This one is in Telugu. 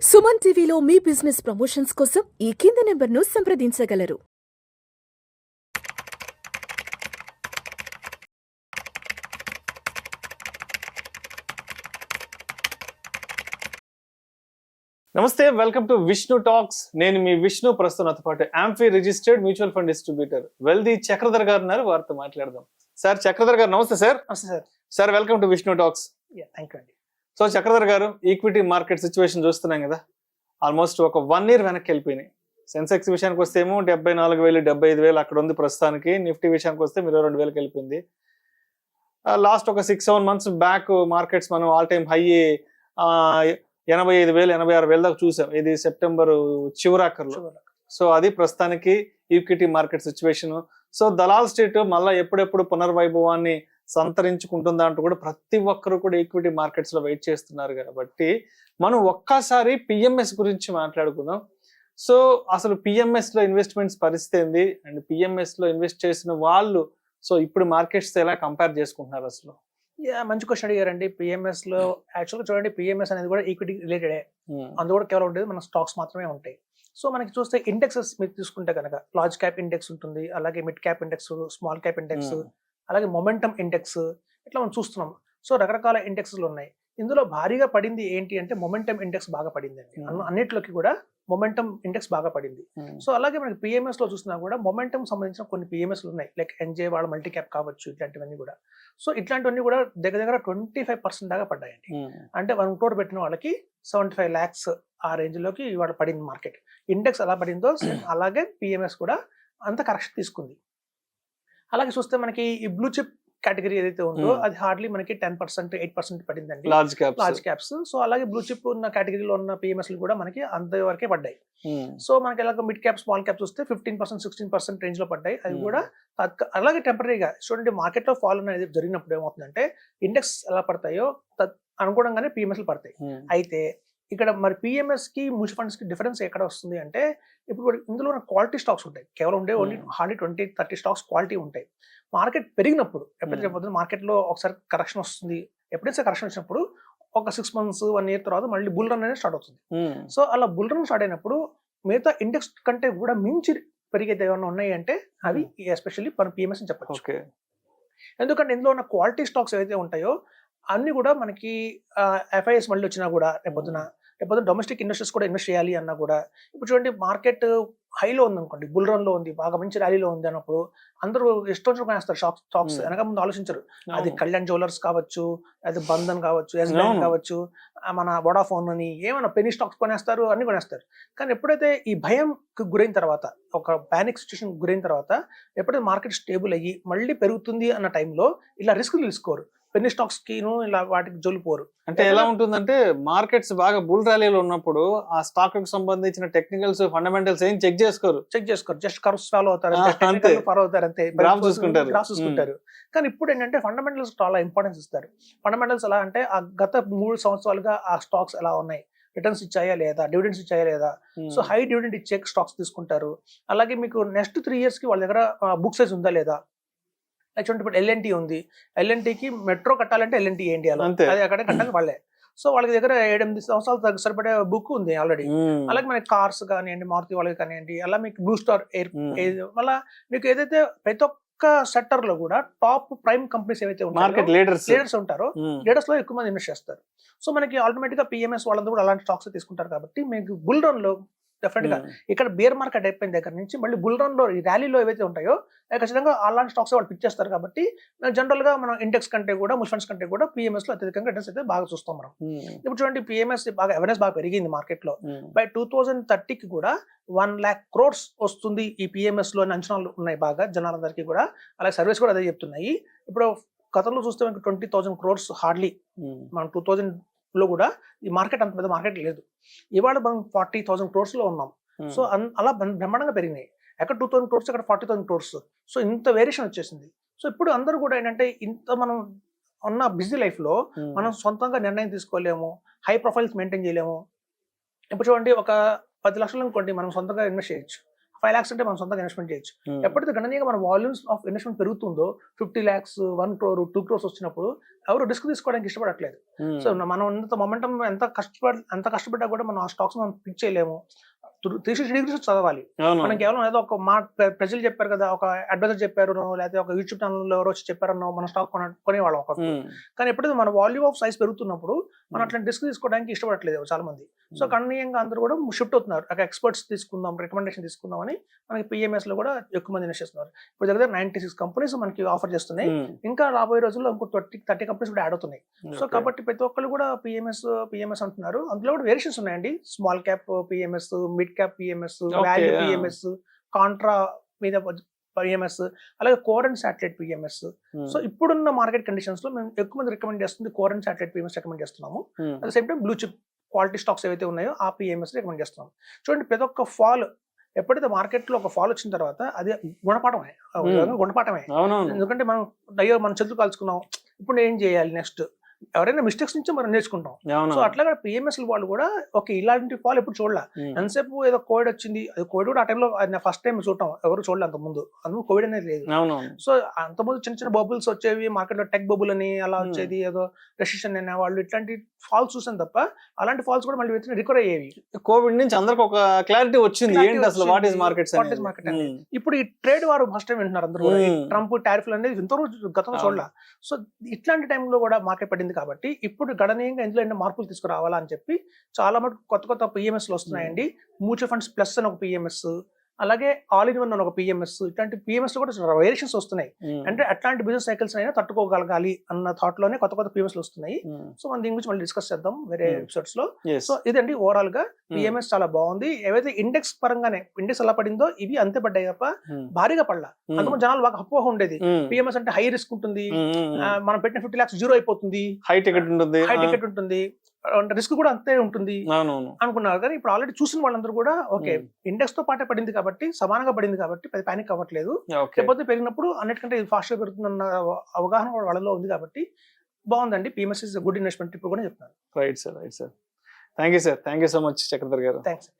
సుమన్ టీవీలో మీ బిజినెస్ ప్రమోషన్స్ కోసం ఈ కింది నెంబర్ను సంప్రదించగలరు. నమస్తే, వెల్కమ్ టు విష్ణు టాక్స్. నేను మీ విష్ణు. ప్రస్తుతం నాతో పాటు amphi registered mutual fund distributor wealthy Chakradhar గారు ఉన్నారు. వారితో మాట్లాడదాం. సార్ చక్రధర్ గారు నమస్తే. సార్ నమస్తే sir. Sir welcome to Vishnu talks. Thank you అండి. సో చక్రధర్ గారు, ఈక్విటీ మార్కెట్ సిచ్యువేషన్ చూస్తున్నాం కదా, ఆల్మోస్ట్ ఒక 1 year వెనక్కి వెళ్ళిపోయినాయి. సెన్సెక్స్ విషయానికి వస్తే ఏమో 74,000 75,000 అక్కడ ఉంది ప్రస్తుతానికి. నిఫ్టీ విషయానికి వస్తే 22,000కి వెళ్ళిపోయింది. లాస్ట్ ఒక 6-7 months బ్యాక్ మార్కెట్స్ మనం ఆల్ టైమ్ హై 85,000 86,000 దాకా చూసాం. ఇది సెప్టెంబర్ చివరాకర్లో. సో అది ప్రస్తుతానికి equity market situation. So Dalal street మళ్ళీ ఎప్పుడెప్పుడు పునర్వైభవాన్ని సంతరించుకుంటుందా అంటూ కూడా ప్రతి ఒక్కరు కూడా ఈక్విటీ మార్కెట్స్ లో వెయిట్ చేస్తున్నారు. కాబట్టి మనం ఒక్కసారి పిఎంఎస్ గురించి మాట్లాడుకుందాం. సో అసలు పిఎంఎస్ లో ఇన్వెస్ట్మెంట్స్ పరిస్థితి ఏంది, అండ్ పిఎంఎస్ లో ఇన్వెస్ట్ చేసిన వాళ్ళు సో ఇప్పుడు మార్కెట్స్ ఎలా కంపేర్ చేసుకుంటున్నారు అసలు? మంచి క్వశ్చన్ అడిగారండి. పిఎంఎస్ లో యాక్చువల్గా చూడండి, పిఎంఎస్ అనేది కూడా ఈక్విటీ రిలేటెడే. అందులో కూడా కేవలం ఉండేది మన స్టాక్స్ మాత్రమే ఉంటాయి. సో మనకి చూస్తే ఇండెక్సెస్ మీరు తీసుకుంటే కనుక లార్జ్ క్యాప్ ఇండెక్స్ ఉంటుంది, అలాగే mid cap index, small cap index, అలాగే మొమెంటమ్ ఇండెక్స్, ఇట్లా మనం చూస్తున్నాం. సో రకరకాల ఇండెక్స్లు ఉన్నాయి. ఇందులో భారీగా పడింది ఏంటి అంటే మొమెంటమ్ ఇండెక్స్ బాగా పడింది అండి. అన్నిట్లోకి కూడా మొమెంటమ్ ఇండెక్స్ బాగా పడింది. సో అలాగే మనకి పిఎంఎస్ లో చూసినా కూడా మొమెంటమ్ సంబంధించిన కొన్ని పిఎంఎస్లు ఉన్నాయి, లైక్ ఎన్జే వాళ్ళ మల్టీ క్యాప్ కావచ్చు, ఇట్లాంటివన్నీ కూడా. సో ఇట్లాంటివన్నీ కూడా దగ్గర 25% దాకా పడ్డాయండి. అంటే 1 crore పెట్టిన వాళ్ళకి 75 lakhs ఆ రేంజ్ లోకి ఇవాళ పడింది మార్కెట్. ఇండెక్స్ ఎలా పడిందో అలాగే పిఎంఎస్ కూడా అంత కరెక్షన్ తీసుకుంది. అలాగే చూస్తే మనకి ఈ బ్లూ చిప్ కేటగిరీ ఏదైతే ఉందో అది హార్డ్లీ మనకి 10% 8% పడిందండి, లార్జ్ క్యాప్స్. సో అలాగే బ్లూ చిప్ ఉన్న కేటగిరీలో ఉన్న పిఎంఎస్లు కూడా మనకి అంతవరకే పడ్డాయి. సో మనకి ఎలాగ మిడ్ క్యాప్ స్మాల్ క్యాప్ చూస్తే 15% 16% రేంజ్ లో పడ్డాయి. అది కూడా అలాగే టెంపరీగా చూడండి. మార్కెట్ లో ఫాల్ అనేది జరిగినప్పుడు ఏమవుతుందంటే ఇండెక్స్ ఎలా పడతాయో అనుగుణంగానే పిఎంఎస్లు పడతాయి. అయితే ఇక్కడ మరి పిఎంఎస్ కి మ్యూచువల్ ఫండ్స్ కి డిఫరెన్స్ ఎక్కడ వస్తుంది అంటే, ఇప్పుడు ఇందులో క్వాలిటీ స్టాక్స్ ఉంటాయి. కేవలం ఉండే ఓన్లీ హార్డ్లీ 20-30 స్టాక్స్ క్వాలిటీ ఉంటాయి. మార్కెట్ పెరిగినప్పుడు ఎప్పుడైతే మార్కెట్ లో ఒకసారి కరెక్షన్ వస్తుంది, ఎప్పుడైతే కరెక్షన్ వచ్చినప్పుడు ఒక 6 months 1 year తర్వాత మళ్ళీ బుల్ రన్ అనేది స్టార్ట్ అవుతుంది. సో అలా బుల్ రన్ స్టార్ట్ అయినప్పుడు మిగతా ఇండెక్స్ కంటే కూడా మించి పెరిగేది ఏమైనా ఉన్నాయి అంటే అవి ఎస్పెషల్లీ మన పిఎంఎస్ అని చెప్పచ్చు. ఎందుకంటే ఇందులో ఉన్న క్వాలిటీ స్టాక్స్ ఏవైతే ఉంటాయో అన్ని కూడా మనకి ఎఫ్ఐఎస్ మళ్ళీ వచ్చినా కూడా రేపొద్దున డొమెస్టిక్ ఇన్వెస్టర్స్ కూడా ఇన్వెస్ట్ చేయాలి అన్నా కూడా, ఇప్పుడు చూడండి మార్కెట్ హైలో ఉంది అనుకోండి, బుల్ రన్ లో ఉంది, బాగా మంచి ర్యాలీలో ఉంది అన్నప్పుడు అందరూ ఇష్టం కొనేస్తారు స్టాక్స్. వెనక ముందు ఆలోచించరు. అది కళ్యాణ్ జ్యువెలర్స్ కావచ్చు, అది బంధన్ కావచ్చు, ఎస్ బ్యాంక్ కావచ్చు, మన వోడాఫోన్ అని ఏమైనా పెనీ స్టాక్స్ కొనేస్తారు, అన్ని కొనేస్తారు. కానీ ఎప్పుడైతే ఈ భయంకి గురైన తర్వాత, ఒక పానిక్ సిచ్యువేషన్ గురైన తర్వాత, ఎప్పుడైతే మార్కెట్ స్టేబుల్ అయ్యి మళ్ళీ పెరుగుతుంది అన్న టైంలో ఇలా రిస్క్ తీసుకోరు. పెన్నీ స్టాక్స్ కిను ఇలా వాటికి జోలిపోరు. అంటే ఎలా ఉంటుందంటే, మార్కెట్స్ బాగా బుల్ ర్యాలీలో ఉన్నప్పుడు ఆ స్టాక్ కి సంబంధించిన టెక్నికల్స్ ఫండమెంటల్స్ ఏం చెక్ చేసుకోరు. జస్ట్ కర్వ్స్ ఫాలో అవుతారు, అంతే, గ్రాఫ్ చూసుకుంటారు. కానీ ఇప్పుడు ఏంటంటే ఫండమెంటల్స్ చాలా ఇంపార్టెన్స్ ఇస్తారు. ఫండమెంటల్స్ ఎలా అంటే, ఆ గత 3 సంవత్సరాలుగా ఆ స్టాక్స్ ఎలా ఉన్నాయి, రిటర్న్స్ ఇచ్చాయా లేదా, డివిడెండ్స్ ఇచ్చాయా లేదా. సో హై డివిడెండ్ ఇచ్చే స్టాక్స్ తీసుకుంటారు. అలాగే మీకు నెక్స్ట్ 3 years కి వాళ్ళ దగ్గర బుక్ సైజ్ ఉందా లేదా. యాక్చువల్లీ ఇప్పుడు ఎల్ఎన్టీ ఉంది, ఎల్ఎన్టీకి మెట్రో కట్టాలంటే ఎల్ఎన్టీ ఇండియాలో, అది అక్కడ కట్టాలి వాళ్ళే. సో వాళ్ళకి దగ్గర 7-8 సంవత్సరాలు సరిపడే బుక్ ఉంది ఆల్రెడీ. అలాగే మనకి కార్స్ కానివ్వండి, మారుతి వాళ్ళకి కానివ్వండి, అలా మీకు బ్లూ స్టార్ ఎయిర్, మళ్ళీ మీకు ఏదైతే ప్రతి ఒక్క సెక్టర్ లో కూడా టాప్ ప్రైమ్ కంపెనీస్ ఏవైతే ఉంటారో, లీడర్స్ ఉంటారో, లీడర్స్ లో ఎక్కువ మంది ఇన్వెస్ట్ చేస్తారు. సో మనకి ఆటోమేటిక్ గా పిఎంఎస్ వాళ్ళందరూ కూడా అలాంటి స్టాక్స్ తీసుకుంటారు. కాబట్టి మీకు బుల్ రన్ లో డెఫినెట్ గా ఇక్కడ బేర్ మార్కెట్ అయిపోయిన దగ్గర నుంచి మళ్ళీ బుల్ రన్ లో ఈ ర్యాలీలో ఏవైతే ఉంటాయో ఖచ్చితంగా అలాంటి స్టాక్స్ వాళ్ళు పిక్ చేస్తారు. కాబట్టి జనరల్ గా మనం ఇండెక్స్ కంటే కూడా మ్యూచువల్ ఫండ్స్ కంటే కూడా పిఎంఎస్ లో అత్యధికంగా రిటర్న్స్ అయితే బాగా చూస్తాం మనం. ఇప్పుడు చూడండి, పిఎంఎస్ బాగా అవేర్నెస్ బాగా పెరిగింది మార్కెట్ లో. బై 2030కి కూడా 1 lakh crores వస్తుంది ఈ పిఎంఎస్ లో అంచనాలు ఉన్నాయి బాగా జనాలందరికీ కూడా. అలాగే సర్వేస్ కూడా అదే చెప్తున్నాయి. ఇప్పుడు గతంలో చూస్తే మనకి 20,000 crores హార్డ్లీ, మనం 2000 లో కూడా ఈ మార్కెట్ అంత పెద్ద మార్కెట్ లేదు. ఇవాళ మనం 40,000 crores లో ఉన్నాం. సో అలా బ్రహ్మాండంగా పెరిగినాయి. ఎక్కడ 2,000 crores, అక్కడ 40,000 crores. సో ఇంత వేరియేషన్ వచ్చేసింది. సో ఇప్పుడు అందరూ కూడా ఏంటంటే, ఇంత మనం ఉన్న బిజీ లైఫ్ లో మనం సొంతంగా నిర్ణయం తీసుకోలేము, హై ప్రొఫైల్స్ మెయింటైన్ చేయలేము. ఇప్పుడు చూడండి, ఒక 10 లక్షలు అనుకోండి మనం సొంతంగా ఇన్వెస్ట్ చేయొచ్చు. 5 lakhs అంటే మనం సొంతంగా ఇన్వెస్ట్మెంట్ చేయొచ్చు. ఎప్పుడైతే గణనీయంగా మన వాల్యూమ్స్ ఆఫ్ ఇన్వెస్ట్మెంట్ పెరుగుతుందో 50 lakhs 1 crore 2 crores వచ్చినప్పుడు ఎవరు రిస్క్ తీసుకోవడానికి ఇష్టపడట్లేదు. సో మనం ఇంత మొమెంటం ఎంత కష్టపడ్డా కూడా మనం ఆ స్టాక్స్ మనం పిక్ చేయలేము. 360 degrees చదవాలి. మనం కేవలం ఏదో ఒక ప్రజలు చెప్పారు కదా, ఒక అడ్వైజర్ చెప్పారు, లేకపోతే ఒక యూట్యూబ్ ఛానల్లో ఎవరో వచ్చి చెప్పారన్నో మన స్టాక్ కొనేవాళ్ళం ఒకప్పుడు. కానీ ఎప్పుడైతే మన వాల్యూమ్ ఆఫ్ సైజ్ పెరుగుతున్నప్పుడు మనం అట్లాంటి రిస్క్ తీసుకోవడానికి ఇష్టపడట్లేదు చాలా మంది. సో గణనీయంగా అందరూ కూడా షిఫ్ట్ అవుతున్నారు. ఎక్స్పర్ట్స్ తీసుకుందాం, రికమెండేషన్ తీసుకుందాం అని మనకి పిఎంఎస్ లో కూడా ఎక్కువ మంది ఇన్వెస్ట్ చేస్తున్నారు. ఇప్పుడు దగ్గర 96 కంపెనీస్ మనకి ఆఫర్ చేస్తున్నాయి. ఇంకా రాబోయే రోజుల్లో ఇంకో 30 కంపెనీస్ కూడా యాడ్ అవుతున్నాయి. సో కాబట్టి ప్రతి ఒక్కరు కూడా పిఎంఎస్ అంటున్నారు. అందులో కూడా వేరియేషన్స్ ఉన్నాయండి. Small cap PMS, mid cap PMS, value PMS, contra మీద పిఎంఎస్, అలాగే core and satellite PMS. So ఇప్పుడున్న మార్కెట్ కండిషన్స్ లో మేము ఎక్కువ మంది రికమెండ్ చేస్తుంది core and satellite PMS recommend చేస్తున్నాము. At the same time blue chip quality stocks ఏవైతే ఉన్నాయో ఆ పిఎంఎస్ రికమెండ్ చేస్తున్నాం. చూడండి, ప్రతి ఒక్క ఫాల్ ఎప్పుడైతే మార్కెట్ లో ఒక ఫాల్ వచ్చిన తర్వాత అది గుణపాఠమే. ఎందుకంటే మనం అయ్యో మన చేతులు కాల్చుకున్నాం, ఇప్పుడు ఏం చేయాలి నెక్స్ట్, ఎవరైనా మిస్టేక్స్ నుంచి మనం నేర్చుకుంటాం. సో అట్లాగే పిఎంఎస్ వాళ్ళు కూడా ఓకే ఇలాంటి ఫాల్ ఎప్పుడు చూడలే. ఎంతసేపు ఏదో కోవిడ్ వచ్చింది, అది కోవిడ్ కూడా ఆ టైంలో ఫస్ట్ టైం చూడటం, ఎవరు చూడలే అంత ముందు. అందుకు కోవిడ్ అనేది లేదు. సో అంతకుముందు చిన్న చిన్న బబుల్స్ వచ్చేవి మార్కెట్ లో, టెక్ బబుల్ అని అలా వచ్చేది, ఏదో రెసిషన్ అనే వాళ్ళు, ఇట్లాంటి ఫాల్స్ చూసాను తప్ప అలాంటి ఫాల్స్ కూడా మళ్ళీ రికవర్ అయ్యేవి. కోవిడ్ నుంచి అందరికి ఒక క్లారిటీ వచ్చింది ఏంటి అసలు వాట్ ఈస్ మార్కెట్. ఇప్పుడు ఈ ట్రేడ్ వారు ఫస్ట్ టైం వింటున్నారు అందరూ. ట్రంప్ టారిఫ్లు అనేది ఇంతవరకు గతంలో చూడలే. సో ఇట్లాంటి టైంలో కూడా మార్కెట్ పడింది కాబట్టి ఇప్పుడు గణనీయంగా ఇందులో ఎన్నో మార్పులు తీసుకురావాలా అని చెప్పి చాలా మటుకు కొత్త పిఎంఎస్లు వస్తున్నాయండి. మ్యూచువల్ ఫండ్స్ ప్లస్ అని ఒక పిఎంఎస్, అలాగే ఆల్ ఇన్ వన్ అని ఒక పిఎంఎస్, ఇట్లాంటి పిఎంఎస్ లో కూడా వేరియేషన్స్ వస్తున్నాయి. అంటే అట్లాంటి బిజినెస్ సైకిల్స్ అయినా తట్టుకోగలగాలి అన్న థాట్ లోనే కొత్త పిఎంఎస్ వస్తున్నాయి. సో మనం దీని గురించి మళ్ళీ డిస్కస్ చేద్దాం వేరే ఎపిసోడ్స్ లో. సో ఇదండి ఓవరాల్ గా పిఎంఎస్ చాలా బాగుంది. ఏవైతే ఇండెక్స్ పరంగానే ఇండెక్స్ ఎలా పడిందో ఇవి అంతే పడ్డాయి తప్ప భారీగా పడలా. అందుకు జనాలు బాగా అపోహ ఉండేది, పిఎంఎస్ అంటే హై రిస్క్ ఉంటుంది, మనం పెట్టిన 50 lakhs జీరో అయిపోతుంది, హై టికెట్ ఉంటుంది, రిస్క్ కూడా అంతే ఉంటుంది అనుకున్నారు. కానీ ఇప్పుడు ఆల్రెడీ చూసిన వాళ్ళందరూ కూడా ఓకే ఇండెక్స్ తో పాటే పడింది కాబట్టి, సమానంగా పడింది కాబట్టి అది పానిక్ అవ్వట్లేదు. లేకపోతే పెరిగినప్పుడు అన్నిటికంటే ఇది ఫాస్ట్ గా పెరుగుతుందన్న అవగాహన వాళ్ళలో ఉంది కాబట్టి బాగుందండి. పిఎంఎస్ ఇస్ గుడ్ ఇన్వెస్ట్మెంట్ ఇప్పుడు కూడా చెప్తున్నారు. Right sir. Thank you so much Chakradhar గారు. థ్యాంక్స్.